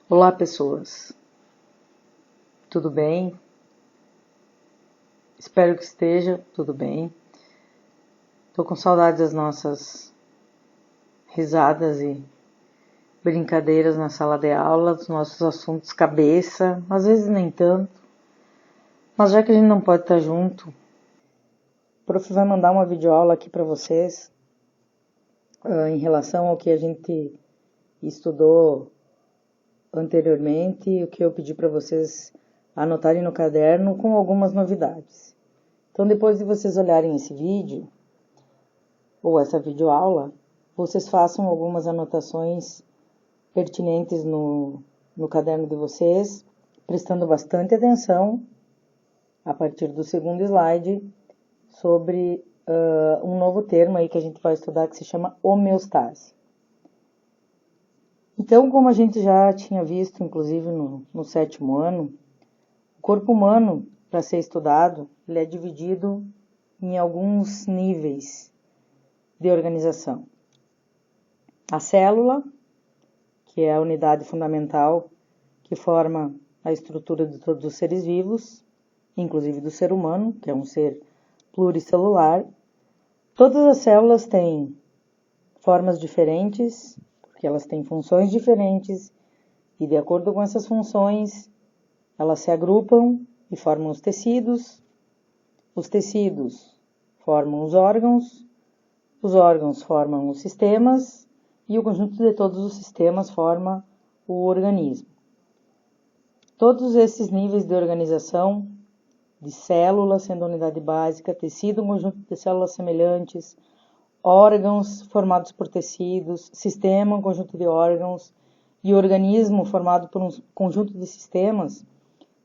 Olá, pessoas. Tudo bem? Espero que esteja tudo bem. Tô com saudade das nossas risadas e brincadeiras na sala de aula, dos nossos assuntos cabeça, às vezes nem tanto. Mas já que a gente não pode estar junto, o prof vai mandar uma videoaula aqui para vocês em relação ao que a gente estudou anteriormente, o que eu pedi para vocês anotarem no caderno com algumas novidades. Então, depois de vocês olharem esse vídeo, ou essa videoaula, vocês façam algumas anotações pertinentes no caderno de vocês, prestando bastante atenção, a partir do segundo slide, sobre um novo termo aí que a gente vai estudar, que se chama homeostase. Então, como a gente já tinha visto, inclusive no sétimo ano, o corpo humano, para ser estudado, ele é dividido em alguns níveis de organização. A célula, que é a unidade fundamental que forma a estrutura de todos os seres vivos, inclusive do ser humano, que é um ser pluricelular. Todas as células têm formas diferentes, porque elas têm funções diferentes, e de acordo com essas funções, elas se agrupam e formam os tecidos formam os órgãos formam os sistemas, e o conjunto de todos os sistemas forma o organismo. Todos esses níveis de organização, de célula sendo a unidade básica, tecido, um conjunto de células semelhantes, órgãos formados por tecidos, sistema, um conjunto de órgãos, e organismo formado por um conjunto de sistemas,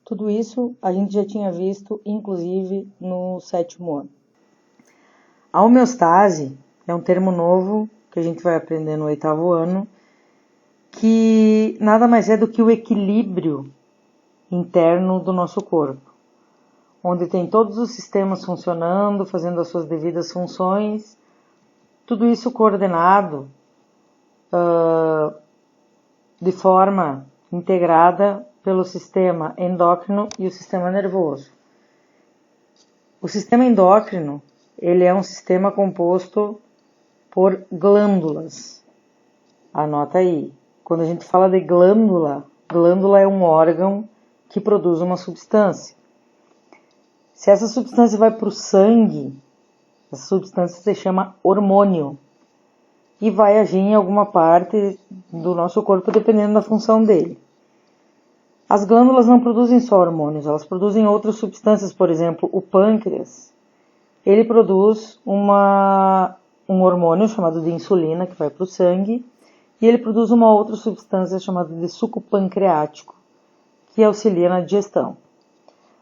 tudo isso a gente já tinha visto, inclusive, no sétimo ano. A homeostase é um termo novo que a gente vai aprender no oitavo ano, que nada mais é do que o equilíbrio interno do nosso corpo, onde tem todos os sistemas funcionando, fazendo as suas devidas funções, tudo isso coordenado de forma integrada pelo sistema endócrino e o sistema nervoso. O sistema endócrino, ele é um sistema composto por glândulas. Anota aí. Quando a gente fala de glândula, glândula é um órgão que produz uma substância. Se essa substância vai para o sangue, essa substância se chama hormônio e vai agir em alguma parte do nosso corpo dependendo da função dele. As glândulas não produzem só hormônios, elas produzem outras substâncias, por exemplo, o pâncreas. Ele produz um hormônio chamado de insulina, que vai para o sangue, e ele produz uma outra substância chamada de suco pancreático, que auxilia na digestão.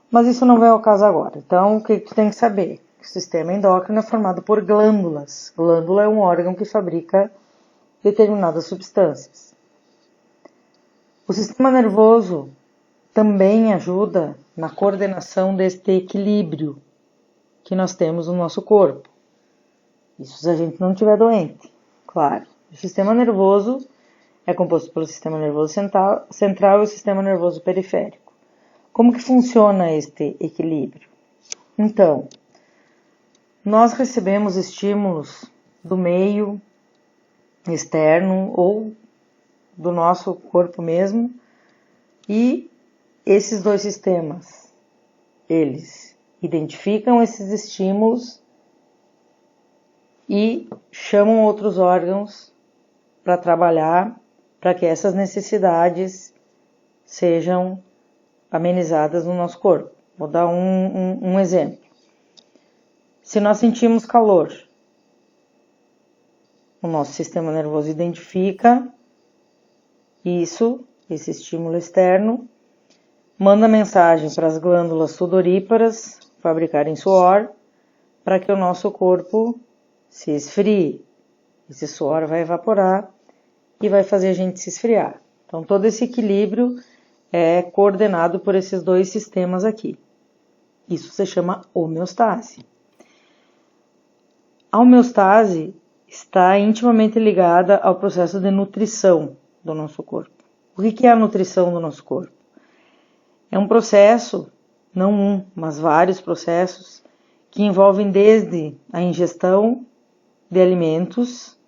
Mas isso não vem ao caso agora. Então, o que tu tem que saber? O sistema endócrino é formado por glândulas. Glândula é um órgão que fabrica determinadas substâncias. O sistema nervoso também ajuda na coordenação deste equilíbrio que nós temos no nosso corpo. Isso se a gente não estiver doente, claro. O sistema nervoso é composto pelo sistema nervoso central e o sistema nervoso periférico. Como que funciona este equilíbrio? Então, nós recebemos estímulos do meio externo ou do nosso corpo mesmo, e esses dois sistemas, eles identificam esses estímulos e chamam outros órgãos para trabalhar para que essas necessidades sejam amenizadas no nosso corpo. Vou dar um exemplo. Se nós sentimos calor, o nosso sistema nervoso identifica isso, esse estímulo externo, manda mensagem para as glândulas sudoríparas fabricarem suor para que o nosso corpo se esfrie. Esse suor vai evaporar e vai fazer a gente se esfriar. Então, todo esse equilíbrio é coordenado por esses dois sistemas aqui. Isso se chama homeostase. A homeostase está intimamente ligada ao processo de nutrição do nosso corpo. O que é a nutrição do nosso corpo? É um processo, não um, mas vários processos, que envolvem desde a ingestão de alimentos,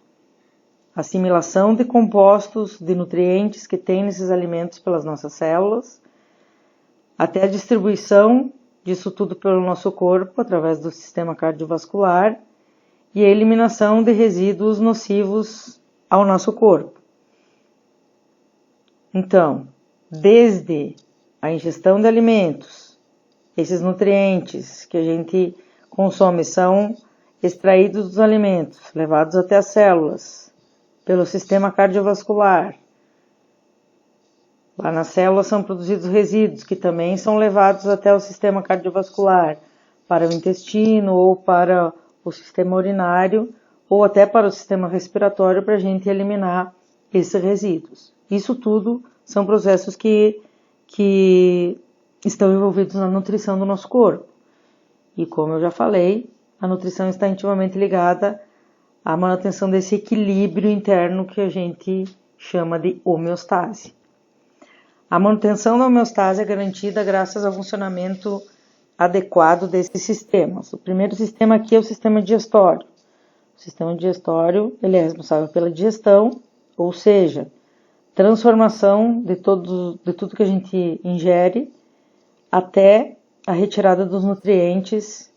assimilação de compostos, de nutrientes que tem nesses alimentos pelas nossas células, até a distribuição disso tudo pelo nosso corpo através do sistema cardiovascular e a eliminação de resíduos nocivos ao nosso corpo. Então, desde a ingestão de alimentos, esses nutrientes que a gente consome são extraídos dos alimentos, levados até as células, pelo sistema cardiovascular. Lá nas células são produzidos resíduos que também são levados até o sistema cardiovascular, para o intestino ou para o sistema urinário ou até para o sistema respiratório para a gente eliminar esses resíduos. Isso tudo são processos que estão envolvidos na nutrição do nosso corpo. E como eu já falei, a nutrição está intimamente ligada à manutenção desse equilíbrio interno que a gente chama de homeostase. A manutenção da homeostase é garantida graças ao funcionamento adequado desses sistemas. O primeiro sistema aqui é o sistema digestório. O sistema digestório ele é responsável pela digestão, ou seja, transformação de tudo que a gente ingere até a retirada dos nutrientes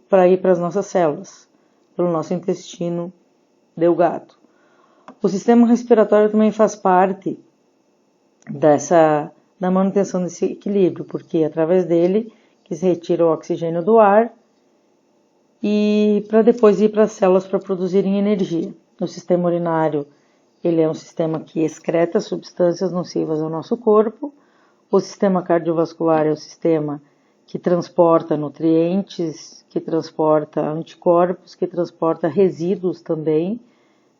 para ir para as nossas células, pelo nosso intestino delgado. O sistema respiratório também faz parte da manutenção desse equilíbrio, porque é através dele que se retira o oxigênio do ar e para depois ir para as células para produzirem energia. O sistema urinário ele é um sistema que excreta substâncias nocivas ao nosso corpo. O sistema cardiovascular é o sistema que transporta nutrientes, que transporta anticorpos, que transporta resíduos também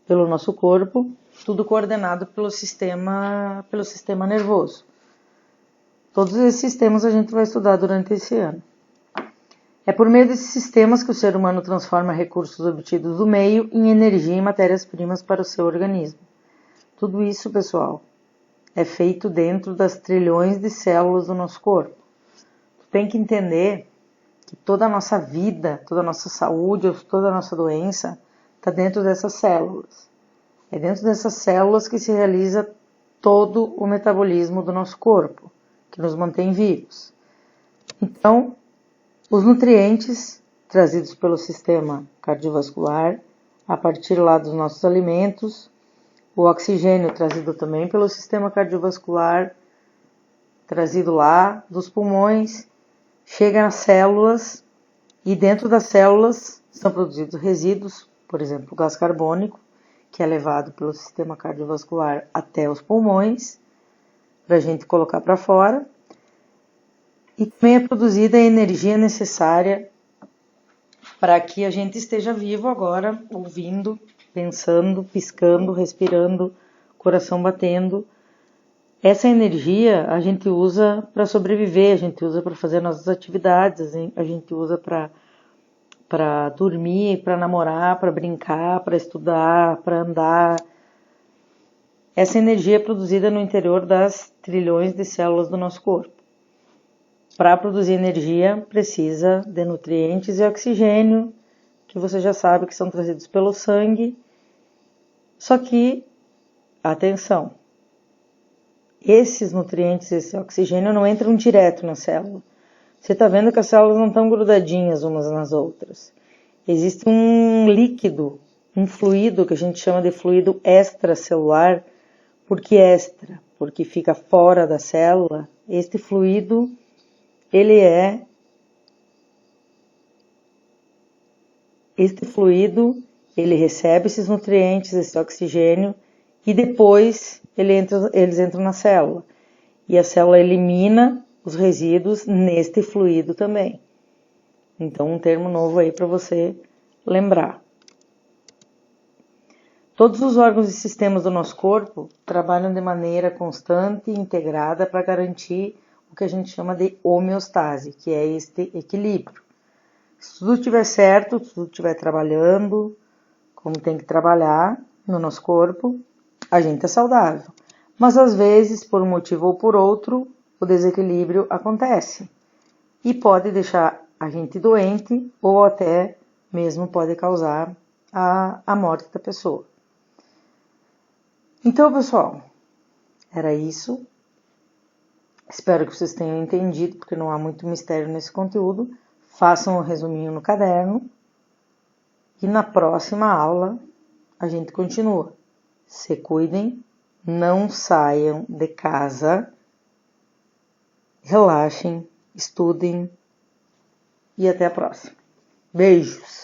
pelo nosso corpo, tudo coordenado pelo sistema nervoso. Todos esses sistemas a gente vai estudar durante esse ano. É por meio desses sistemas que o ser humano transforma recursos obtidos do meio em energia e matérias-primas para o seu organismo. Tudo isso, pessoal, é feito dentro das trilhões de células do nosso corpo. Tu tem que entender que toda a nossa vida, toda a nossa saúde, toda a nossa doença está dentro dessas células. É dentro dessas células que se realiza todo o metabolismo do nosso corpo, que nos mantém vivos. Então, os nutrientes trazidos pelo sistema cardiovascular, a partir lá dos nossos alimentos, o oxigênio trazido também pelo sistema cardiovascular, trazido lá dos pulmões, chega nas células e dentro das células são produzidos resíduos, por exemplo, o gás carbônico, que é levado pelo sistema cardiovascular até os pulmões, para a gente colocar para fora. E também é produzida a energia necessária para que a gente esteja vivo agora, ouvindo, pensando, piscando, respirando, coração batendo. Essa energia a gente usa para sobreviver, a gente usa para fazer nossas atividades, a gente usa para dormir, para namorar, para brincar, para estudar, para andar. Essa energia é produzida no interior das trilhões de células do nosso corpo. Para produzir energia, precisa de nutrientes e oxigênio, que você já sabe que são trazidos pelo sangue. Só que, atenção, esses nutrientes, esse oxigênio não entram direto na célula. Você está vendo que as células não estão grudadinhas umas nas outras. Existe um líquido, um fluido que a gente chama de fluido extracelular. Por que extra? Porque fica fora da célula. Este fluido ele recebe esses nutrientes, esse oxigênio, e depois eles entram na célula. E a célula elimina os resíduos neste fluido também. Então, um termo novo aí para você lembrar. Todos os órgãos e sistemas do nosso corpo trabalham de maneira constante e integrada para garantir o que a gente chama de homeostase, que é este equilíbrio. Se tudo estiver certo, se tudo estiver trabalhando como tem que trabalhar no nosso corpo, a gente é saudável. Mas às vezes, por um motivo ou por outro, o desequilíbrio acontece e pode deixar a gente doente ou até mesmo pode causar a morte da pessoa. Então, pessoal, era isso. Espero que vocês tenham entendido, porque não há muito mistério nesse conteúdo. Façam um resuminho no caderno e na próxima aula a gente continua. Se cuidem, não saiam de casa, relaxem, estudem e até a próxima. Beijos!